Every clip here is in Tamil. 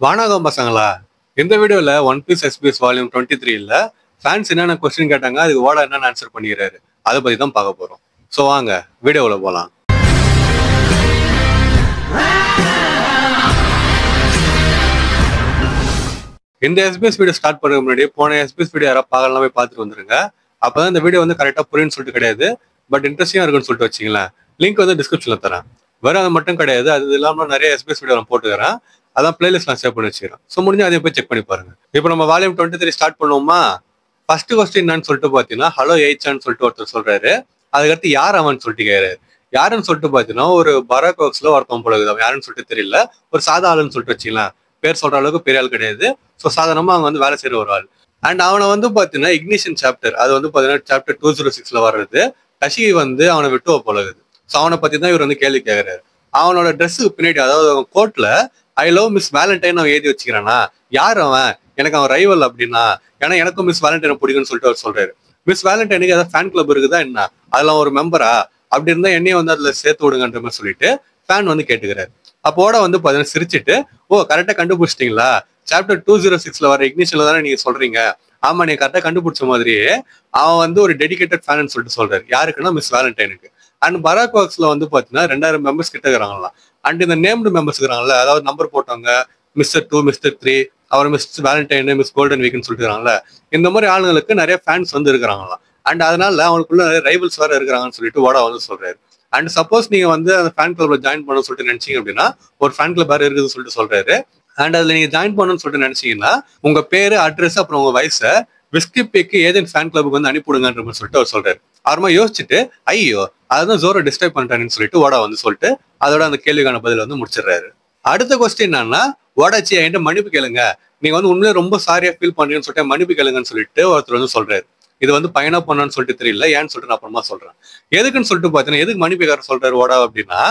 வானாகம் பசங்களா, இந்த வீடியோல ஒன் பீஸ் எஸ்பிஎஸ் வால்யூம் 23ல ஃபேன்ஸ் என்னென்ன கொஸ்டின் கேட்டாங்க, அதுக்கு ஓடா என்னென்ன ஆன்சர் பண்ணிடுறாரு, அதை பத்தி தான் பார்க்க போறோம். ஸோ வாங்க வீடியோவில் போகலாம். இந்த எஸ்பிஎஸ் வீடியோ ஸ்டார்ட் பண்ணுறதுக்கு முன்னாடி போன எஸ்பிஎஸ் வீடியோ யாராவது பார்க்கலாம் போய் பார்த்துட்டு வந்துருங்க. அப்போதான் இந்த வீடியோ வந்து கரெக்டாக புரியுன்னு சொல்லிட்டு கிடையாது, பட் இன்ட்ரெஸ்டிங்காக இருக்குன்னு சொல்லிட்டு வச்சிங்களேன். லிங்க் வந்து டிஸ்கிரிப்ஷனில் தரேன். வேற அது மட்டும் கிடையாது, அது இல்லாமல் நிறைய எஸ்பிஎஸ் வீடியோ நான் போட்டுக்கிறேன். அதான் பிளேலிஸ்ட் நான் சேவ் பண்ணி வச்சுக்கிறேன். ஸோ முடிஞ்சு அதையும் போய் செக் பண்ணி பாருங்க. இப்போ நம்ம வால்யூம் 23 ஸ்டார்ட் பண்ணுவோமா? ஃபர்ஸ்ட் கொஸ்டின் என்னன்னு சொல்லிட்டு பார்த்தீங்கன்னா, ஹலோ எய்ச்சான்னு சொல்லிட்டு ஒருத்தர் சொல்றாரு. அதுக்கடுத்து யார் அவன் சொல்லிட்டு கேட்கிறாரு. யாருன்னு சொல்லிட்டு பார்த்தீங்கன்னா, ஒரு பராக் ஒர்க்ஸ்ல ஒருத்தன் போல இருக்குது. அவன் யாருன்னு சொல்லிட்டு தெரியல, ஒரு சாதா ஆளுன்னு சொல்லிட்டு வச்சுக்கலாம். பேர் சொல்ற அளவுக்கு பெரிய ஆள் கிடையாது. ஸோ சாதாரணமா அவங்க வந்து வேலை செய்யற ஒரு ஆள். அண்ட் அவனை வந்து பார்த்தீங்கன்னா இக்னிஷன் சாப்டர், அது வந்து பார்த்தீங்கன்னா சாப்டர் 206ல வர்றது. டஷி வந்து அவனை விட்டுவ போலகுது. ஸோ அவனை பத்தி தான் இவர் வந்து கேள்வி கேட்கிறாரு. அவனோட ட்ரெஸ்ஸுக்கு பின்னாடி, அதாவது அவன் கோட்ல ஐ லவ் மிஸ் வேலண்டைன் அவன் எழுதி வச்சுக்கிறானா? யார் அவன்? எனக்கு அவன் ரைவல் அப்படின்னா, ஏன்னா எனக்கும் மிஸ் வேலண்டைனை பிடிக்கும்னு சொல்லிட்டு அவர் சொல்றாரு. மிஸ் வேலண்டைனுக்கு ஏதாவது ஃபேன் கிளப் இருக்குதா என்ன? அதெல்லாம் ஒரு மெம்பரா? அப்படி இருந்தா என்னையும் வந்து அதுல சேர்த்து விடுங்கன்ற மாதிரி சொல்லிட்டு ஃபேன் வந்து கேட்டுக்கிறாரு. அப்போட வந்து பார்த்தீங்கன்னா சிரிச்சுட்டு, ஓ கரெக்டா கண்டுபிடிச்சிட்டீங்களா? சாப்டர் 206ல வர இக்னிஷன்ல தானே நீங்க சொல்றீங்க. ஆமா, நீங்க கரெக்டா கண்டுபிடிச்ச மாதிரியே அவன் வந்து ஒரு டெடிகேட்டட் ஃபேன் சொல்லிட்டு சொல்றாரு. யாருக்குன்னா மிஸ் வேலண்டைனுக்கு. அண்ட் பராக் ஒர்க்ஸ்ல வந்து பாத்தீங்கன்னா 2000 மெம்பர்ஸ் கிட்ட இருக்கிறாங்களாம். அண்ட் இந்த நேம்டு மெம்பர்ஸ் இருக்கிறாங்கல்ல, அதாவது நம்பர் போட்டவங்க, மிஸ்டர் 2, மிஸ்டர் 3, அவர் மிஸ் வேலண்டைன், மிஸ் கோல்டன் வீக்னு சொல்லிட்டு இருக்காங்கல்ல, இந்த மாதிரி ஆளுங்களுக்கு நிறைய ஃபேன்ஸ் வந்து இருக்கிறாங்களாம். அண்ட் அதனால அவங்களுக்குள்ள நிறைய ரைவல்ஸ் வேற இருக்கிறாங்கன்னு சொல்லிட்டு ஓடா வந்து சொல்றாரு. அண்ட் சப்போஸ் நீங்க வந்து அந்த ஃபேன் கிளப்ல ஜாயின் பண்ண சொல்லிட்டு நினைச்சீங்க அப்படின்னா, ஒரு ஃபேன் கிளப் வேற இருக்குதுன்னு சொல்லிட்டு சொல்றாரு. அண்ட் அதுல நீங்க ஜாயின் பண்ணணும்னு சொல்லிட்டு நினைச்சீங்கன்னா, உங்க பேரு, அட்ரஸ், அப்புறம் உங்க வயசை விஸ்கி பேக்கு ஏஜென்ட் ஃபேன் கிளப்புக்கு வந்து அனுப்பிவிடுங்கன்ற மாதிரி சொல்லிட்டு அவர் சொல்றாரு. அப்புறமா யோசிச்சுட்டு, ஐயோ அதுதான் ஜோரோ டிஸ்டர்ப் பண்றாருன்னு சொல்லிட்டு ஓடா வந்து சொல்லிட்டு அதோட அந்த கேள்விக்கான பதில் வந்து முடிச்சிடுறாரு. அடுத்த கொஸ்டின் என்னன்னா, ஓடாச்சி என்கிட்ட மன்னிப்பு கேளுங்க, நீங்க வந்து உண்மையிலே ரொம்ப சாரியா ஃபீல் பண்றீங்கன்னு சொல்லிட்டு மன்னிப்பு கேளுங்கன்னு சொல்லிட்டு ஒருத்தர் வந்து சொல்றாரு. இது வந்து பையனா பொண்ணான்னு சொல்லிட்டு தெரியல, ஏன்னு சொல்லிட்டு நான் அப்புறமா சொல்றேன். எதுக்குன்னு சொல்லிட்டு பாத்தீங்கன்னா, எதுக்கு மன்னிப்பு கேட்க சொல்றாரு ஓடா அப்படின்னா,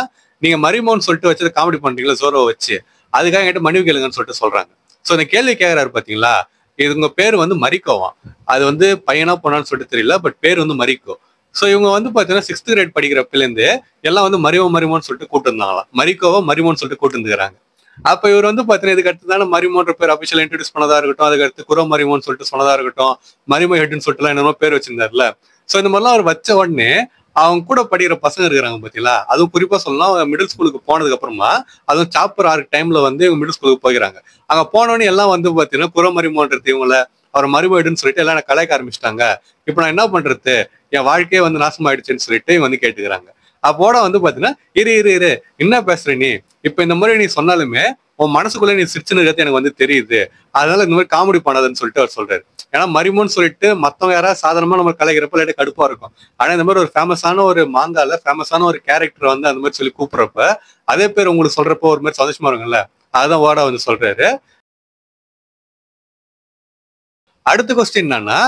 நீங்க மரிமோன்னு சொல்லிட்டு வச்சது காமெடி பண்றீங்களா ஜோரோ வச்சு, அதுக்காக என்கிட்ட மன்னிப்பு கேளுங்கன்னு சொல்லிட்டு சொல்றாங்க. ஸோ இந்த கேள்வி கேட்கறாரு பாத்தீங்களா, இது உங்க பேர் வந்து மரிக்கோவான். அது வந்து பையனா பொண்ணான்னு சொல்லிட்டு தெரியல, பட் பேர் வந்து மரிக்கோ. ஸோ இவங்க வந்து பாத்தீங்கன்னா 6th கிரேட் படிக்கிறப்பிலேருந்து எல்லாம் வந்து மரிமோன்னு சொல்லிட்டு கூட்டு இருந்தாங்களாம். மரிக்கோவா மரிமோன்னு சொல்லிட்டு கூட்டு இருந்துக்கிறாங்க. அப்ப இவர் வந்து பாத்தீங்கன்னா இதுக்கு அடுத்து தானே மரிமோன்ற பேர் அபிஷியல் இன்ட்ரோடியூஸ் பண்ணதா இருக்கட்டும், அதுக்கு அடுத்து குரோ மரிமோன்னு சொல்லிட்டு சொன்னதா இருக்கட்டும், மரிமோ ஹெட்னு சொல்லிட்டு எல்லாம் என்னமோ பேர் வச்சிருந்தாருல. ஸோ இந்த மாதிரிலாம் அவர் வச்ச உடனே அவங்க கூட படிக்கிற பசங்க இருக்கிறாங்க பாத்தீங்களா, அதுவும் குறிப்பா சொல்லலாம் மிடில் ஸ்கூலுக்கு போனதுக்கு அப்புறமா, அதுவும் சாப்பர் ஆர்க் டைம்ல வந்து இவங்க மிடில் ஸ்கூலுக்கு போகிறாங்க. அங்க போனோடனே எல்லாம் வந்து பாத்தீங்கன்னா குரோ மரிமோன்றது இவங்கள அவர் மறுபடின்னு சொல்லிட்டு எல்லாம் கலாய்க்க ஆரம்பிச்சிட்டாங்க. இப்ப நான் என்ன பண்றது, என் வாழ்க்கையே வந்து நாசமாயிடுச்சுன்னு சொல்லிட்டு இவங்க வந்து கேட்டுக்கிறாங்க. அப்போட வந்து பாத்தீங்கன்னா, இரு என்ன பேசுற நீ? இப்ப இந்த மாதிரி நீ சொன்னாலுமே உன் மனசுக்குள்ள நீ சிரிச்சுன்னு எனக்கு வந்து தெரியுது, அதனால இந்த மாதிரி காமெடி பண்ணாதுன்னு சொல்லிட்டு அவர் சொல்றாரு. ஏன்னா மரிமோன்னு சொல்லிட்டு மத்தவங்க யாராவது சாதாரணமா நம்ம கலைக்கிறப்ப லைட்டா கடுப்பா இருக்கும். ஆனா இந்த மாதிரி ஒரு ஃபேமஸான ஒரு மாங்கால ஃபேமஸான ஒரு கேரக்டர் வந்து அந்த மாதிரி சொல்லி கூப்பிடுறப்ப, அதே பேர் உங்களுக்கு சொல்றப்போ ஒரு மாதிரி சந்தோஷமா இருக்கும்ல, அதான் ஓடா வந்து சொல்றாரு. அடுத்த கொஸ்டின் என்னன்னா,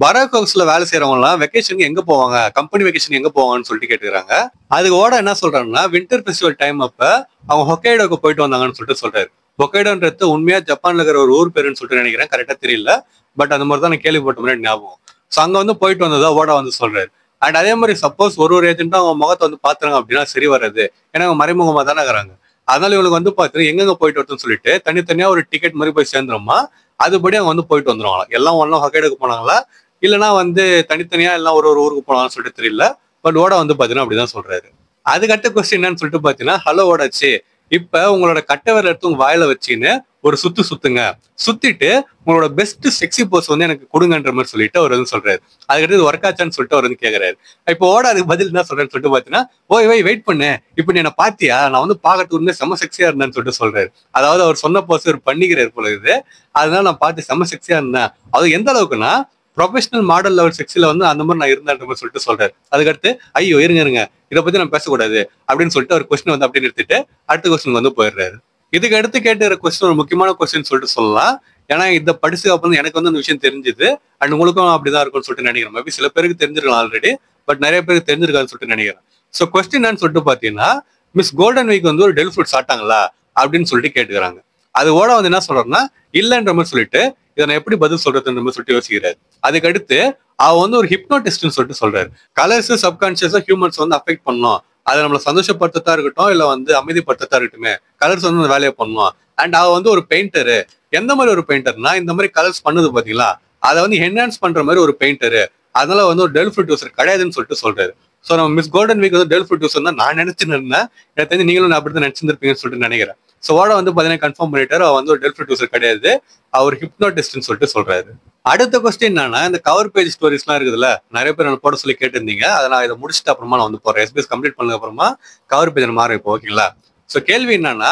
பராக் ஹவுஸ்ல வேலை செய்யறவங்க எல்லாம் வெக்கேஷனுக்கு எங்க போவாங்க, கம்பெனி வெக்கேஷன் எங்க போவாங்கன்னு சொல்லிட்டு கேட்டுக்கிறாங்க. அதுக்கு ஓட என்ன சொல்றாங்கன்னா, வின்டர் ஃபெஸ்டிவல் டைம் அப்ப அவங்க ஹொக்கைடோக்கு போயிட்டு வந்தாங்கன்னு சொல்லிட்டு சொல்றாரு. ஹொக்கைடோன்றது உண்மையா ஜப்பான்ல இருக்கிற ஒரு ஊர் பேருன்னு சொல்லிட்டு நினைக்கிறேன், கரெக்டா தெரியல. பட் அந்த மாதிரி தான் நான் கேள்விப்பட்ட முன்னாடி ஞாபகம். ஸோ அங்க வந்து போயிட்டு வந்ததா ஓட வந்து சொல்றாரு. அண்ட் அதே மாதிரி சப்போஸ் ஒரு ஏஜென்ட்டும் அவங்க முகத்தை வந்து பாத்துறாங்க அப்படின்னா சரி வராது, ஏன்னா அவங்க மறைமுகமா தானே இருக்கிறாங்க. அதனால இவங்களுக்கு வந்து பாத்தீங்கன்னா எங்கெங்க போயிட்டு வரணும்னு சொல்லிட்டு தனித்தனியா ஒரு டிக்கெட் மாதிரி போய் சேர்ந்துருமா, அதுபடி அவங்க வந்து போயிட்டு வந்துருவாங்களா. எல்லாம் ஒன்னா ஹொக்கைடோக்கு போனாங்களா, இல்லைன்னா வந்து தனித்தனியா எல்லாம் ஒரு ஊருக்கு போனாங்கன்னு சொல்லிட்டு தெரியல. பட் ஓடா வந்து பாத்தீங்கன்னா அப்படிதான் சொல்றாரு. அதுக்கடுத்த கொஸ்டின் என்னன்னு சொல்லிட்டு பாத்தீங்கன்னா, ஹலோ ஓடாச்சு, இப்ப உங்களோட கட்டவரை எடுத்து உங்க வாயில வச்சுன்னு ஒரு சுத்துங்க, சுத்திட்டு உங்களோட பெஸ்ட் செக்ஸி போஸ் வந்து எனக்கு கொடுங்கன்ற மாதிரி சொல்லிட்டு அவர் வந்து சொல்றாரு. அதுக்கடுத்து ஒர்க் ஆச்சான்னு சொல்லிட்டு அவர் வந்து கேட்கறாரு. இப்போ ஓட அதுக்கு பதில் என்ன சொல்றேன்னு சொல்லிட்டு பாத்தீங்கன்னா, ஓய் வெயிட் பண்ணு, இப்ப நீ என்ன பாத்தியா, நான் வந்து பாக்கறதுக்கு உண்மையா செம்ம செக்ஸியா இருந்தேன்னு சொல்லிட்டு சொல்றாரு. அதாவது அவர் சொன்ன போஸ் ஒரு பண்ணிக்கிறாரு போல இது. அதனால நான் பார்த்து செம்ம செக்ஸியா இருந்தேன். அது எந்த அளவுக்குன்னா, ப்ரொஃபஷனல் மாடல் லெவல் செக்ஸில வந்து அந்த மாதிரி நான் இருந்தேன்ற மாதிரி சொல்லிட்டு சொல்றாரு. அதுக்கடுத்து ஐயோ இருங்க இதை பத்தி நான் பேசக்கூடாது அப்படின்னு சொல்லிட்டு அவர் கொஸ்டின் வந்து அப்படி நிறுத்திட்டு அடுத்த கொஸ்டின் வந்து போயிடுறாரு. இதுக்கு அடுத்து கேட்டுற கொஸ்டின் ஒரு முக்கியமான கொஸ்டின் சொல்லிட்டு சொல்லலாம். ஏன்னா இதை படிச்சு அப்புறம் எனக்கு வந்து அந்த விஷயம் தெரிஞ்சுது. அண்ட் உங்களுக்கும் அப்படிதான் இருக்கும்னு சொல்லிட்டு நினைக்கிறேன். மேபி சில பேருக்கு தெரிஞ்சிருக்கலாம் ஆல்ரெடி, பட் நிறைய பேருக்கு தெரிஞ்சிருக்கான்னு சொல்லிட்டு நினைக்கிறேன். ஸோ கொஸ்டின் என்னன்னு சொல்லிட்டு பாத்தீங்கன்னா, மிஸ் கோல்டன் வீக் வந்து ஒரு டெல் ஃப்ரூட் சாப்பிட்டாங்களா அப்படின்னு சொல்லிட்டு கேட்டுக்கிறாங்க. அது ஓட வந்து என்ன சொல்றாருன்னா, இல்லைன்ற மாதிரி சொல்லிட்டு இதை நான் எப்படி பதில் சொல்றதுன்ற மாதிரி சொல்லிட்டு யோசிக்கிறாரு. அதுக்கு அடுத்து அவ வந்து ஒரு ஹிப்னோட்டிஸ்ட்னு சொல்லிட்டு சொல்றாரு. கலர்ஸ் சப்கான்சியஸா ஹியூமன்ஸ் வந்து அஃபெக்ட் பண்ணணும், அதை நம்மளை சந்தோஷப்படுத்தா இருக்கட்டும் இல்ல வந்து அமைதிப்படுத்தா இருக்கட்டுமே, கலர்ஸ் வந்து அந்த வேலையை பண்ணணும். அண்ட் அவ வந்து ஒரு பெயிண்டரு. எந்த மாதிரி ஒரு பெயிண்டர்னா இந்த மாதிரி கலர்ஸ் பண்ணுது பாத்தீங்களா, அதை வந்து என்ஹான்ஸ் பண்ற மாதிரி ஒரு பெயிண்டரு. அதனால வந்து ஒரு டெல் ஃப்ரூட் யூசர் கிடையாதுன்னு சொல்லிட்டு சொல்றாரு. ஸோ நம்ம மிஸ் கோல்டன் வீக் வந்து டெல் ஃப்ரூட் யூசர் தான் நான் நினைச்சுன்னு இருந்தேன். எனக்கு தெரிஞ்சு நீங்களும் அப்படிதான் நினைச்சிருப்பீங்கன்னு சொல்லிட்டு நினைக்கிறேன். ஸோ ஓட வந்து பாத்தீங்கன்னா கன்ஃபார்ம் பண்ணிட்டாரு, அவ வந்து ஒரு டெல் ஃப்ரூட் யூசர் கிடையாது, அவர் ஹிப்னோட்டிஸ்ட்னு சொல்லிட்டு சொல்றாரு. அடுத்த கொஸ்டின் என்னன்னா, இந்த கவர் பேஜ் ஸ்டோரிஸ்லாம் இருக்குதுல்ல, நிறைய பேர் போட சொல்லி கேட்டிருந்தீங்க. அதை நான் இதை முடிச்சுட்டு அப்புறமா நான் வந்து போறேன். SBS கம்ப்ளீட் பண்ணதுக்கு அப்புறமா கவர் பேஜ் மாறும் இப்போ, ஓகேங்களா? ஸோ கேள்வி என்னன்னா,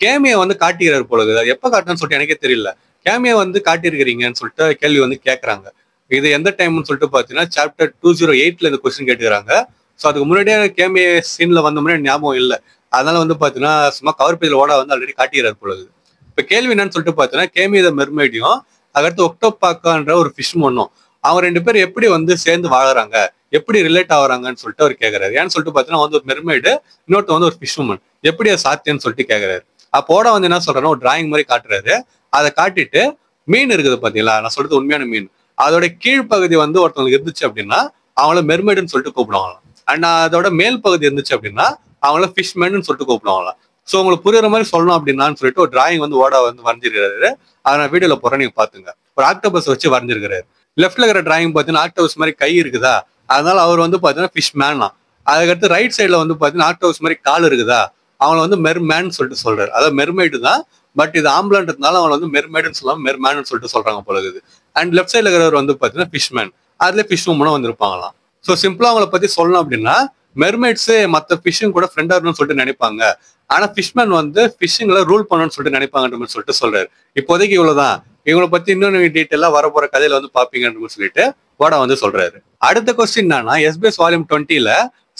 கேமியை வந்து காட்டிக்கிறாரு போலது. அது எப்போ காட்டணும்னு சொல்லிட்டு எனக்கே தெரியல. கேமியை வந்து காட்டியிருக்கிறீங்கன்னு சொல்லிட்டு கேள்வி வந்து கேட்கறாங்க. இது எந்த டைம்னு சொல்லிட்டு பாத்தீங்கன்னா சாப்டர் 208 இந்த கொஸ்டின் கேட்டுக்கிறாங்க. ஸோ அதுக்கு முன்னாடியே கேமிய சீன்ல வந்த முன்னாடி ஞாபகம் இல்லை. அதனால வந்து பாத்தீங்கன்னா சும்மா கவர் பேஜ்ல ஓட வந்து ஆல்ரெடி காட்டிக்கிறாரு போலது. இப்ப கேள்வி என்னன்னு சொல்லிட்டு பாத்தீங்கன்னா, கேமி த மெர்மைடியும் அதுக்கடுத்து ஒக்டோபாக்கான்ற ஒரு ஃபிஷ் மொன்னும் அவங்க 2 பேரும் எப்படி வந்து சேர்ந்து வாழறாங்க, எப்படி ரிலேட் ஆகுறாங்கன்னு சொல்லிட்டு அவர் கேட்கறாரு. ஏன்னு சொல்லிட்டு பாத்தீங்கன்னா வந்து ஒரு மெர்மைடு, இன்னொருத்த வந்து ஒரு ஃபிஷ் உமன், எப்படி அது சாத்தியம்னு சொல்லிட்டு கேட்கறாரு. அப்போட வந்து என்ன சொல்றேன்னா ஒரு டிராயிங் மாதிரி காட்டுறாரு. அதை காட்டிட்டு மீன் இருக்குது பாத்தீங்களா, நான் சொல்றது உண்மையான மீன், அதோட கீழ்ப்பகுதி வந்து ஒருத்தவங்களுக்கு இருந்துச்சு அப்படின்னா அவங்கள மெர்மைடுன்னு சொல்லிட்டு கூப்பிடுவாங்களாம். அண்ட் அதோட மேல் பகுதி இருந்துச்சு அப்படின்னா அவங்கள ஃபிஷ்மேன் சொல்லிட்டு கூப்பிடுவாங்களாம். ஸோ உங்களுக்கு புரியுற மாதிரி சொல்லணும் அப்படின்னான்னு சொல்லிட்டு ஒரு டிராயிங் வந்து ஓட வந்து வரைஞ்சிருக்காரு. அதை நான் வீடியோல போறேன், நீங்க பாத்துங்க. ஒரு ஆக்டோபஸ் வச்சு வரைஞ்சிருக்காரு. லெஃப்ட்ல இருக்கிற டிராயிங் பாத்தீங்கன்னா ஆக்டோபஸ் மாதிரி கை இருக்குதா, அதனால அவர் வந்து பாத்தீங்கன்னா ஃபிஷ் மேனா. அதுக்கடுத்து ரைட் சைட்ல வந்து பாத்தீங்கன்னா ஆக்டோபஸ் மாதிரி கால் இருக்குதா, அவங்களை வந்து மெர்மேன் சொல்லிட்டு சொல்றாரு. அதாவது மெர்மைடு தான், பட் இது ஆம்பளன்றதுனால அவங்க வந்து மெர்மைடுன்னு சொல்லாம மெர்மேன் சொல்லிட்டு சொல்றாங்க போல இருக்குது. அண்ட் லெஃப்ட் சைட்ல இருக்கிறவர் வந்து பாத்தீங்கன்னா ஃபிஷ்மேன், அதுல ஃபிஷ் உமனும் வந்திருப்பாங்களாம். ஸோ சிம்பிளா அவங்களை பத்தி சொல்லணும் அப்படின்னா, மெர்மைட்ஸ் மற்ற ஃபிஷ்ஷும் கூட ஃப்ரெண்டா இருக்கணும்னு சொல்லிட்டு நினைப்பாங்க. ஆனா ஃபிஷ்மேன் வந்து ஃபிஷ்ஷுங்களை ரூல் பண்ணணும்னு சொல்லிட்டு நினைப்பாங்கன்ற மாதிரி சொல்லிட்டு சொல்றாரு. இப்போதைக்கு இவ்வளவுதான். இவங்களை பத்தி இன்னொன்று டீட்டெயிலா வரப்போற கதையில வந்து பாப்பீங்கன்ற மாதிரி சொல்லிட்டு வாடா வந்து சொல்றாரு. அடுத்த கொஸ்டின் என்னன்னா, SBS வால்யூம் 20ல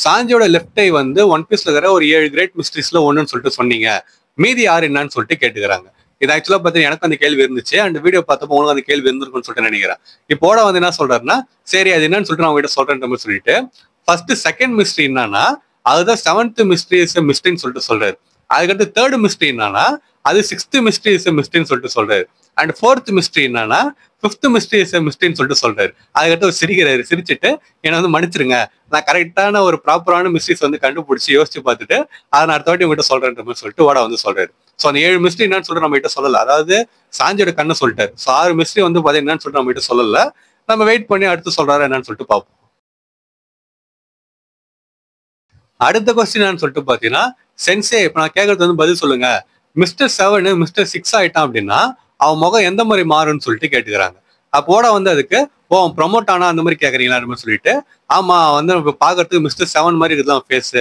சாஞ்சியோட லெஃப்ட் ஐ வந்து ஒன் பீஸ்ல இருக்கிற ஒரு 7 கிரேட் மிஸ்ட்ரிஸ்ல ஒண்ணுன்னு சொல்லிட்டு சொன்னீங்க, மீதி யார் என்னன்னு சொல்லிட்டு கேட்டுக்கிறாங்க. இது ஆக்சுவலா பார்த்தீங்கன்னா எனக்கு அந்த கேள்வி இருந்துச்சு. அண்ட் வீடியோ பார்த்தப்போ உங்களுக்கு அந்த கேள்வி இருந்திருக்கும்னு சொல்லிட்டு நினைக்கிறேன். இப்போட வந்து என்ன சொல்றாருன்னா, சரி அது என்னன்னு சொல்லிட்டு நான் உங்ககிட்ட சொல்றேன்ற மாதிரி சொல்லிட்டு ஃபர்ஸ்ட் செகண்ட் மிஸ்ட்ரி என்னன்னா அதுதான் 7th மிஸ்ட்ரி இஸ் மிஸ்ட்ரின்னு சொல்லிட்டு சொல்றாரு. அதுக்கடுத்து 3rd மிஸ்ட்ரி என்னன்னா அது 6th மிஸ்ட்ரி இஸ் மிஸ்ட்ரின்னு சொல்லிட்டு சொல்றாரு. அண்ட் 4th மிஸ்ட்ரி என்னன்னா 5th மிஸ்ட்ரி இஸ் மிஸ்ட்ரின்னு சொல்லிட்டு சொல்றாரு. அதுக்கடுத்து ஒரு சிரிக்கிறாரு. சிரிச்சுட்டு என்னை வந்து மன்னிச்சிருங்க, நான் கரெக்டான ஒரு ப்ராப்பரான மிஸ்ட்ரிஸ் வந்து கண்டுபிடிச்சி யோசிச்சு பார்த்துட்டு அதை நான் அடுத்த வாட்டி உங்ககிட்ட சொல்றேன்ற மாதிரி சொல்லிட்டு வாடா வந்து சொல்றாரு. ஸோ அந்த 7 மிஸ்ட்ரி என்னன்னு சொல்லிட்டு நம்ம கிட்ட சொல்லல. அதாவது சாஞ்சியோட கண்ணை சொல்லிட்டாரு. ஸோ 6 மிஸ்ட்ரி வந்து பாத்தீங்கன்னா சொல்லிட்டு நம்ம கிட்ட சொல்லல. நம்ம வெயிட் பண்ணி அடுத்து சொல்றாரு என்னன்னு சொல்லிட்டு பார்ப்போம். அடுத்த கொஸ்டின் சொல்லிட்டு பாத்தீங்கன்னா, சென்சே இப்ப நான் கேட்கறது வந்து பதில் சொல்லுங்க, மிஸ்டர் 7 மிஸ்டர் 6 ஆயிட்டான் அப்படின்னா அவன் முகம் எந்த மாதிரி மாறும்னு சொல்லிட்டு கேட்டுக்கிறாங்க. அப்போட வந்து அதுக்கு ப்ரொமோட் ஆனா அந்த மாதிரி கேக்குறீங்களா அப்படின்னு சொல்லிட்டு, ஆமா வந்து பாக்குறதுக்கு மிஸ்டர் 7 மாதிரி இருக்குதான் ஃபேஸ்,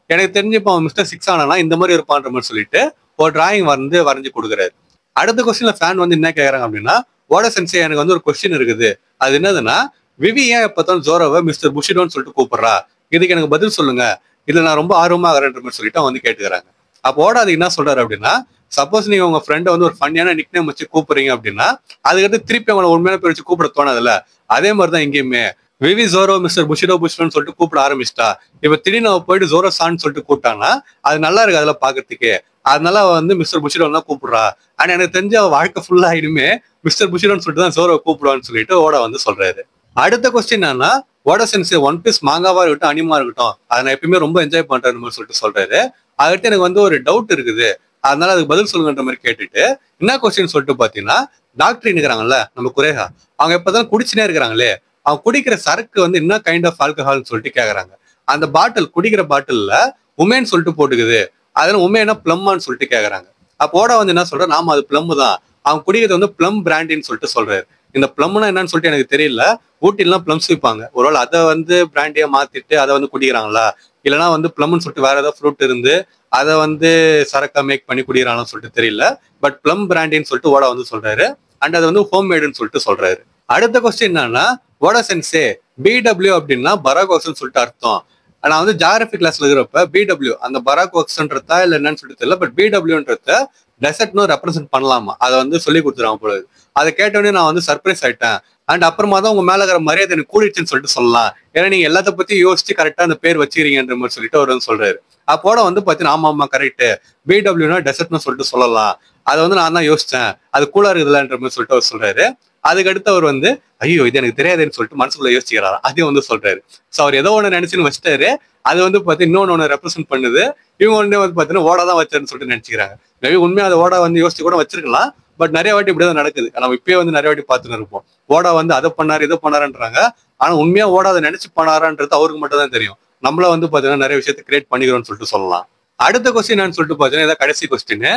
எனக்கு தெரிஞ்சு இப்போ அவன் மிஸ்டர் 6 ஆனா இந்த மாதிரி இருப்பான்ற மாதிரி சொல்லிட்டு ஒரு டிராயிங் வந்து வரைஞ்சு கொடுக்குறாரு. அடுத்த கொஸ்டின்ல ஃபேன் வந்து என்ன கேக்குறாங்க அப்படின்னா, ஓட சென்சே எனக்கு வந்து ஒரு கொஸ்டின் இருக்குது, அது என்னதுன்னா விவி ஏன் எப்பதான் ஜோரோவை மிஸ்டர் புஷிடோன்னு சொல்லிட்டு கூப்பிடுறா, இதுக்கு எனக்கு பதில் சொல்லுங்க, இதுல நான் ரொம்ப ஆர்வமா ஆகிறேன்ற மாதிரி சொல்லிட்டு அவங்க வந்து கேட்டுக்கிறாங்க. அப்போட அது என்ன சொல்றாரு அப்படின்னா, சப்போஸ் நீங்க உங்க ஃப்ரெண்டை வந்து ஒரு ஃபன்னியான நிக்நேம் வச்சு கூப்பிடுறீங்க அப்படின்னா அதுக்கடுத்து திருப்பி அவங்களை உண்மையான பேர் வச்சு கூப்பிட தோணாதுல்ல, அதே மாதிரிதான் இங்கேயுமே விவி ஜோரோ மிஸ்டர் புஷிடோ புஷிடோன்னு சொல்லிட்டு கூப்பிட ஆரம்பிச்சிட்டா, இப்ப திடீர்னு அவ போயிட்டு ஜோரோ சான்னு சொல்லிட்டு கூப்பிட்டான்னா அது நல்லா இருக்கு அதெல்லாம் பாக்குறதுக்கு, அதனால வந்து மிஸ்டர் புஷிடோன் தான் கூப்பிடுறா. ஆனா எனக்கு தெரிஞ்ச அவ வாழ்க்கை ஃபுல்லா இனிமே மிஸ்டர் புஷிடோன்னு சொல்லிட்டு தான் ஜோரோ கூப்பிடுவான்னு சொல்லிட்டு ஓட வந்து சொல்றாரு. அடுத்த கொஸ்டின் என்னன்னா, ஓட சென்சே ஒன் பீஸ் மாங்காவா இருக்கட்டும் அனிமா இருக்கட்டும் அதை நான் எப்பயுமே ரொம்ப என்ஜாய் பண்றேன்னு சொல்லிட்டு சொல்றாரு. அதுக்கிட்ட எனக்கு வந்து ஒரு டவுட் இருக்குது, அதனால அதுக்கு பதில் சொல்லுங்கன்ற மாதிரி கேட்டுட்டு என்ன கொஸ்டின் சொல்லிட்டு பாத்தீங்கன்னா, டாக்டர் இருக்கிறாங்கல்ல நம்ம குரேகா, அவங்க எப்பதான் குடிச்சுனே இருக்கிறாங்களே, அவங்க குடிக்கிற சரக்கு வந்து என்ன கைண்ட் ஆஃப் ஆல்கஹால்னு சொல்லிட்டு கேக்குறாங்க. அந்த பாட்டில் குடிக்கிற பாட்டில்ல உமேன்னு சொல்லிட்டு போட்டுக்குது, அதனால உமேனா பிளம்மான்னு சொல்லிட்டு கேக்குறாங்க. அப்போட வந்து என்ன சொல்ற, நாம அது பிளம் தான், அவங்க குடிக்கிறது வந்து பிளம் பிராண்டின்னு சொல்லிட்டு சொல்றாரு. இந்த பிளம்னா என்னன்னு சொல்லிட்டு எனக்கு தெரியல, ஊட்டிலாம் பிளம்ஸ் விற்பாங்க, ஒருவேளை அதை வந்து பிராண்டியா மாத்திட்டு அதை வந்து குடிக்கிறாங்களா, இல்லைன்னா வந்து பிளம்னு சொல்லிட்டு வேற ஏதாவது ஃப்ரூட் இருந்து அதை வந்து சரக்கா மேக் பண்ணி குடிக்கிறாங்கன்னு சொல்லிட்டு தெரியல. பட் பிளம் பிராண்டின்னு சொல்லிட்டு ஓட வந்து சொல்றாரு. அண்ட் அது வந்து ஹோம் மேடுன்னு சொல்லிட்டு சொல்றாரு. அடுத்த கொஸ்டின் என்னன்னா, ஓட சென்சே BW அப்படின்னா பராக் ஒக்ஸ்ன்னு சொல்லிட்டு அர்த்தம். நான் வந்து ஜியாகிரபி கிளாஸ்ல இருக்கிறப்ப BW அந்த பராக் ஒக்ஸ்ன்றதா இல்லை என்னன்னு சொல்லிட்டு தெரியல, பட் BWன்றத டெசர்ட்னு ரெப்ரசென்ட் பண்ணலாமா அதை வந்து சொல்லி கொடுத்துருவாங்க போல. அதை கேட்டோடனே நான் வந்து சர்ப்ரைஸ் ஆயிட்டேன். அண்ட் அப்புறமா தான் உங்க மேல இருக்கிற மரியாதை எனக்கு கூடிடுச்சுன்னு சொல்லிட்டு சொல்லலாம், ஏன்னா நீங்க எல்லாத்த பத்தி யோசிச்சு கரெக்டா அந்த பேர் வச்சுக்கிறீங்கன்ற மாதிரி சொல்லிட்டு அவர் வந்து சொல்றாரு. அப்போட வந்து பாத்தீங்கன்னா ஆமா ஆமா கரெக்ட், BWனா டெசர்ட்னு சொல்லிட்டு சொல்லலாம், அதை வந்து நான் தான் யோசிச்சேன், அது கூலா இருக்குதுலன்ற மாதிரி சொல்லிட்டு அவர் சொல்றாரு. அதுக்கடுத்து அவர் வந்து ஐயோ இது எனக்கு தெரியாதுன்னு சொல்லிட்டு மனசுக்குள்ள யோசிக்கிறாரு. அதையும் வந்து சொல்றாரு. ஸோ அவர் ஏதோ ஒன்று நினைச்சுன்னு வச்சிட்டாரு. அது வந்து பார்த்தீங்கன்னா இன்னொன்று ஒன்று ரெப்ரசென்ட் பண்ணுது. இவங்க ஒன்று வந்து பார்த்தீங்கன்னா ஓடா தான் வச்சாருன்னு சொல்லிட்டு நினைச்சுக்கிறாங்க. மேபி உண்மையாக அதை ஓடா வந்து யோசிச்சு கூட வச்சிருக்கலாம். பட் நிறைய வாட்டி இப்படிதான் நடக்குது. நம்ம இப்பயே வந்து நிறைய வாட்டி பார்த்துன்னு இருப்போம். ஓடா வந்து அதை பண்ணாரு இதை பண்ணாருன்றாங்க. ஆனா உண்மையா ஓடா அதை நினைச்சு பண்ணாரான்றது அவருக்கு மட்டும் தான் தெரியும். நம்மள வந்து பாத்தீங்கன்னா நிறைய விஷயத்தை கிரியேட் பண்ணிக்கிறோம்னு சொல்லிட்டு சொல்லலாம். அடுத்த கொஸ்டின் சொல்லிட்டு பாத்தீங்கன்னா இதான் கடைசி கொஸ்டின்.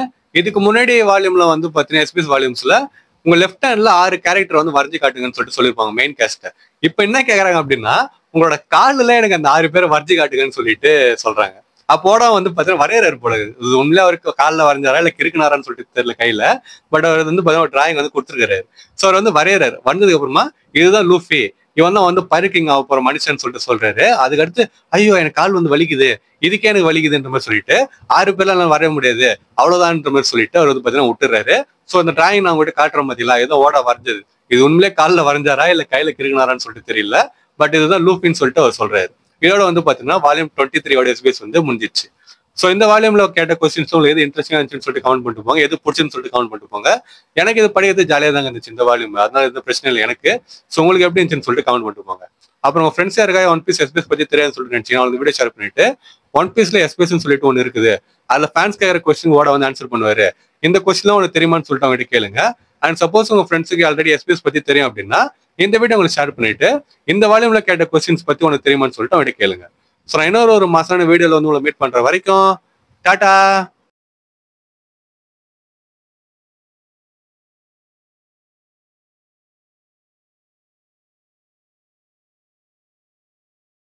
இதுக்கு முன்னாடி வால்யூம்ல வந்து பாத்தீங்கன்னா எஸ்பிஎஸ் வால்யூம்ஸ்ல உங்க லெஃப்ட் ஹேண்ட்ல 6 கேரக்டர் வந்து வரைஞ்சு காட்டுங்கன்னு சொல்லிட்டு சொல்லியிருப்பாங்க மெயின் கேஸ்ட. இப்ப என்ன கேக்குறாங்க அப்படின்னா உங்களோட காலில் எனக்கு அந்த 6 பேரை வரைஞ்சு காட்டுங்கன்னு சொல்லிட்டு சொல்றாங்க. அப்போட வந்து பாத்தீங்கன்னா வரையறாரு போல. இது உண்மையிலே அவருக்கு காலில் வரைஞ்சாரா இல்ல கிறுக்குனாரான்னு சொல்லிட்டு தெரியல கையில. பட் அவர் வந்து பாத்தீங்கன்னா டிராயிங் வந்து கொடுத்துருக்காரு. ஸோ அவர் வந்து வரையறாரு. வந்ததுக்கு அப்புறமா இதுதான் லூஃபி, இவன் தான் வந்து பைரேட்டிங் ஆக போற மனுஷன் சொல்லிட்டு சொல்றாரு. அதுக்கடுத்து ஐயோ எனக்கு கால் வந்து வலிக்குது, இதுக்கே எனக்கு வலிக்குதுன்ற மாதிரி சொல்லிட்டு 6 பேர்லாம் எல்லாம் வரைய முடியாது அவ்வளவுதான்ற மாதிரி சொல்லிட்டு அவர் வந்து பாத்தீங்கன்னா விட்டுறாரு. ஸோ அந்த டிராயிங் நான் உங்ககிட்ட காட்டுற மாதிரிலாம் ஏதோ ஓட வரைஞ்சது, இது உண்மையிலே காலில் வரைஞ்சாரா இல்ல கையில கிறுக்குனாரான்னு சொல்லிட்டு தெரியல. பட் இதுதான் லூஃபின்னு சொல்லிட்டு அவர் சொல்றாரு. இதோட வந்து பாத்தீங்கன்னா வால்யூம் 23 எஸ்பிஎஸ் வந்து முடிஞ்சிச்சு. ஸோ இந்த வால்யூம்ல கேட்ட கொஸ்டின்ஸ் உங்களுக்கு எது இன்ட்ரெஸ்டிங்கா இருந்துச்சுன்னு சொல்லிட்டு கமெண்ட் பண்ணிட்டு போங்க, எது பிடிச்சுன்னு சொல்லிட்டு கமெண்ட் பண்ணிட்டு போங்க. எனக்கு இது படிக்கிறது ஜாலியாக தாங்க இருந்துச்சு இந்த வால்யூம், அதனால எந்த பிரச்சனை இல்லை எனக்கு. ஸோ உங்களுக்கு எப்படி இருந்துச்சுன்னு சொல்லிட்டு கமெண்ட் பண்ணிட்டு போங்க. அப்புறம் உங்க ஃப்ரெண்ட்ஸ் யாருக்காக ஒன் பீஸ் எஸ்பிஎஸ் பத்தி தெரியாதுன்னு சொல்லிட்டு நினைச்சீங்கன்னா அவங்க வீடியோ ஷேர் பண்ணிட்டு ஒன் பீஸ்ல எஸ்பிஎஸ்ன்னு சொல்லிட்டு ஒன்று இருக்குது, அதுல ஃபேன்ஸ் கேட்குற கொஸ்டின் ஓட வந்து ஆன்சர் பண்ணுவாரு, இந்த கொஸ்டின்லாம் உனக்கு தெரியுமான்னு சொல்லிட்டு அவங்ககிட்ட கேளுங்க. அண்ட் சப்போஸ் உங்க ஃப்ரெண்ட்ஸுக்கு ஆல்ரெடி எஸ்பிஎஸ் பத்தி தெரியும் அப்படின்னா இந்த வீடியோ உங்களுக்கு ஷேர் பண்ணிட்டு இந்த வால்யூம்ல கேட்ட கொஸ்டின்ஸ் பத்தி உனக்கு தெரியுமான்னு சொல்லிட்டு அவங்ககிட்ட கேளுங்க. ஸோ நான் இன்னொரு மாசான வீடியோல வந்து உங்களை மீட் பண்ற வரைக்கும் டாடா.